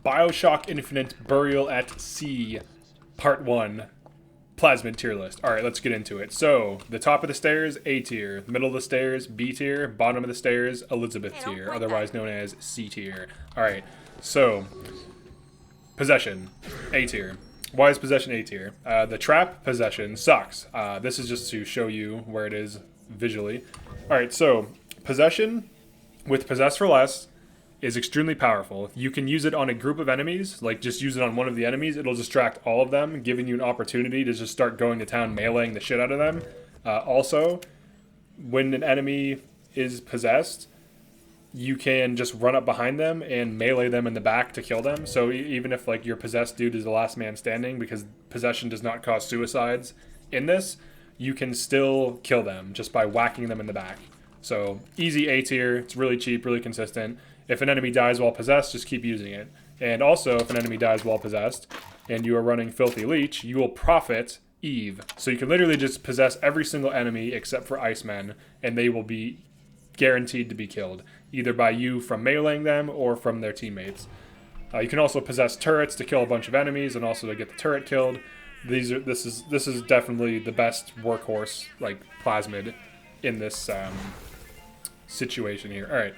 Bioshock Infinite Burial at Sea, Part 1. Plasmid tier list. Alright, let's get into it. So, the top of the stairs, A tier. Middle of the stairs, B tier. Bottom of the stairs, Elizabeth tier, otherwise known as C tier. Alright, so, Possession, A tier. Why is Possession A tier? The trap Possession sucks. This is just to show you where it is visually. Alright, so, Possession with Possess for Less is extremely powerful. You can use it on a group of enemies, like just use it on one of the enemies. It'll distract all of them, giving you an opportunity to just start going to town, meleeing the shit out of them. Also, when an enemy is possessed, you can just run up behind them and melee them in the back to kill them. So even if like your possessed dude is the last man standing, because possession does not cause suicides in this, you can still kill them just by whacking them in the back. So easy A tier. It's really cheap, really consistent. If an enemy dies while possessed, just keep using it. And also, if an enemy dies while possessed, and you are running Filthy Leech, you will profit Eve. So you can literally just possess every single enemy except for Icemen, and they will be guaranteed to be killed, either by you from meleeing them or from their teammates. You can also possess turrets to kill a bunch of enemies, and also to get the turret killed. This is definitely the best workhorse, like Plasmid, in this situation here. All right.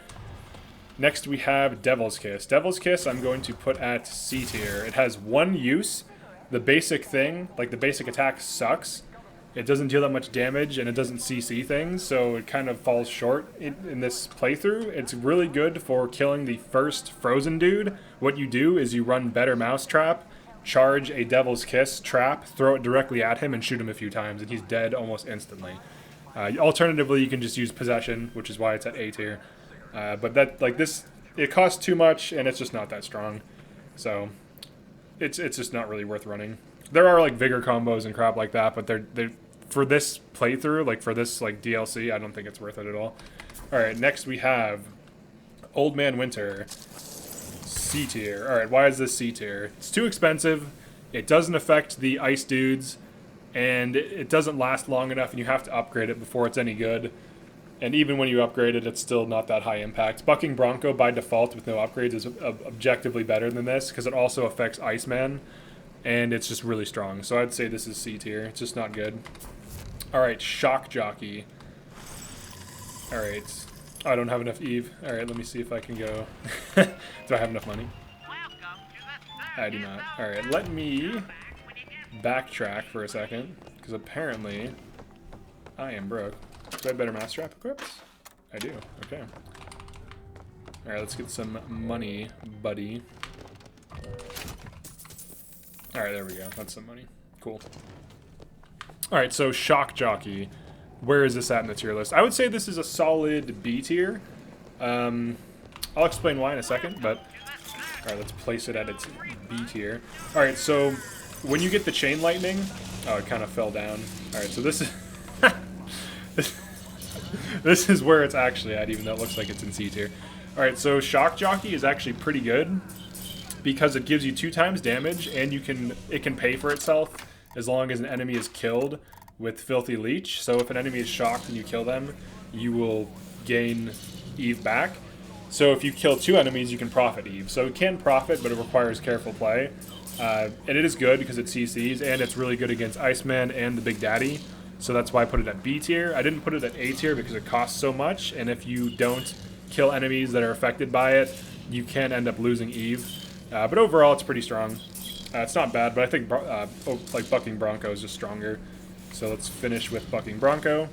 Next we have Devil's Kiss. Devil's Kiss I'm going to put at C tier. It has one use. The basic thing, like the basic attack sucks. It doesn't deal that much damage and it doesn't CC things, so it kind of falls short in this playthrough. It's really good for killing the first frozen dude. What you do is you run Better Mousetrap, charge a Devil's Kiss trap, throw it directly at him and shoot him a few times, and he's dead almost instantly. Alternatively, you can just use Possession, which is why it's at A tier. But that, like this, it costs too much and it's just not that strong. So it's just not really worth running. There are like vigor combos and crap like that, but they're for this playthrough, like for this like DLC, I don't think it's worth it at all. All right, next we have Old Man Winter, C tier. All right, why is this C tier? It's too expensive. It doesn't affect the ice dudes, and it doesn't last long enough, and you have to upgrade it before it's any good. And even when you upgrade it, it's still not that high impact. Bucking Bronco by default with no upgrades is objectively better than this because it also affects Iceman, and it's just really strong. So I'd say this is C tier. It's just not good. All right, Shock Jockey. All right, I don't have enough Eve. All right, let me see if I can go. Do I have enough money? I do not. All right, let me backtrack for a second because apparently I am broke. Do I have Better Mousetrap equipped? I do. Okay. Alright, let's get some money, buddy. Alright, there we go. That's some money. Cool. Alright, so Shock Jockey. Where is this at in the tier list? I would say this is a solid B tier. I'll explain why in a second, but... Alright, let's place it at its B tier. Alright, so when you get the Chain Lightning... Oh, it kind of fell down. Alright, so this is... This is where it's actually at, even though it looks like it's in C tier. Alright, so Shock Jockey is actually pretty good because it gives you 2 times damage, and it can pay for itself as long as an enemy is killed with Filthy Leech. So if an enemy is shocked and you kill them, you will gain Eve back. So if you kill 2 enemies, you can profit Eve. So it can profit, but it requires careful play. And it is good because it CCs, and it's really good against Iceman and the Big Daddy. So that's why I put it at B tier. I didn't put it at A tier because it costs so much, and if you don't kill enemies that are affected by it, you can end up losing Eve. But overall, it's pretty strong. It's not bad, but I think like Bucking Bronco is just stronger. So let's finish with Bucking Bronco.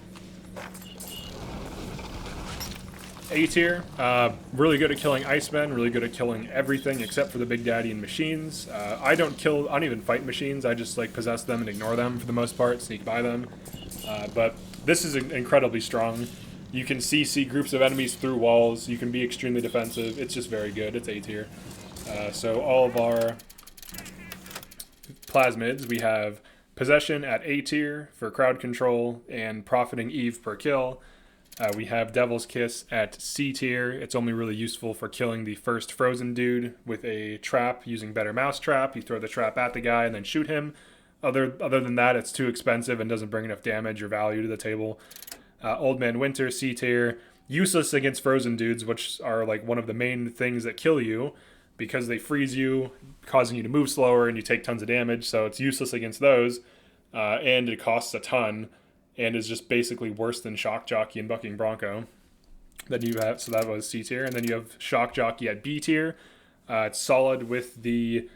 A tier, really good at killing Icemen, really good at killing everything except for the Big Daddy and machines. I don't even fight machines, I just like possess them and ignore them for the most part, sneak by them. But this is incredibly strong. You can CC groups of enemies through walls, you can be extremely defensive, it's just very good, it's A tier. So all of our plasmids, we have Possession at A tier for crowd control and profiting Eve per kill. We have Devil's Kiss at C tier. It's only really useful for killing the first frozen dude with a trap using Better Mousetrap. You throw the trap at the guy and then shoot him. Other than that, it's too expensive and doesn't bring enough damage or value to the table. Old Man Winter, C tier. Useless against frozen dudes, which are like one of the main things that kill you. because they freeze you, causing you to move slower, and you take tons of damage. So it's useless against those, and it costs a ton, and is just basically worse than Shock Jockey and Bucking Bronco. Then you have, so that was C tier, and then you have Shock Jockey at B tier. It's solid with the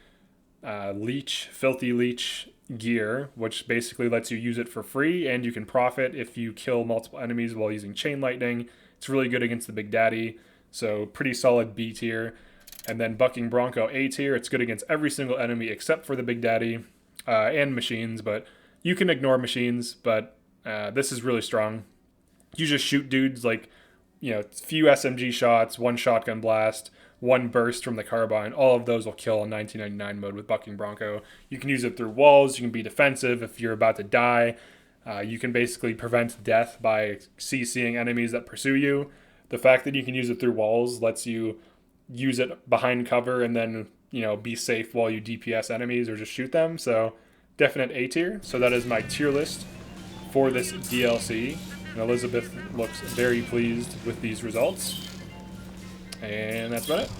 Filthy Leech gear, which basically lets you use it for free, and you can profit if you kill multiple enemies while using Chain Lightning. It's really good against the Big Daddy, so pretty solid B tier. And then Bucking Bronco A tier, it's good against every single enemy except for the Big Daddy and machines, but you can ignore machines, but this is really strong. You just shoot dudes like, few SMG shots, one shotgun blast, one burst from the carbine. All of those will kill in 1999 mode with Bucking Bronco. You can use it through walls. You can be defensive if you're about to die. You can basically prevent death by CCing enemies that pursue you. The fact that you can use it through walls lets you use it behind cover and then, be safe while you DPS enemies or just shoot them. So definite A tier. So that is my tier list for this DLC. And Elizabeth looks very pleased with these results. And that's about it.